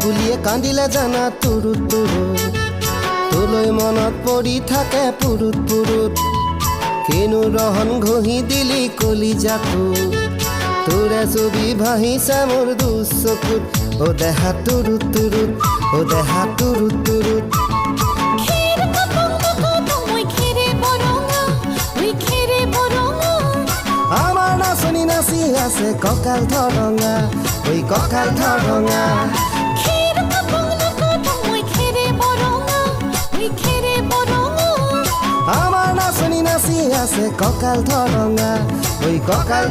বুলিয়ে কান্দিলে জানা তুৰুত তুৰুত তোলৈ মনত পৰি থাকে পুৰুত পুৰুত কিনো ৰহন ঘঁহি দিলি কলিজাটো তোৰে ছবি ভাহিছে মোৰ দুচকুত ও দেহা তুৰুত তুৰুত ও দেহা তুৰুত তুৰুত আমাৰ নাচনি নাচি আছে কঁকাল ধৰঙা ঐ কঁকাল ধৰঙা আমাৰ নাচনি নাচি আছে কঁকাল ধৰঙা ঐ কঁকাল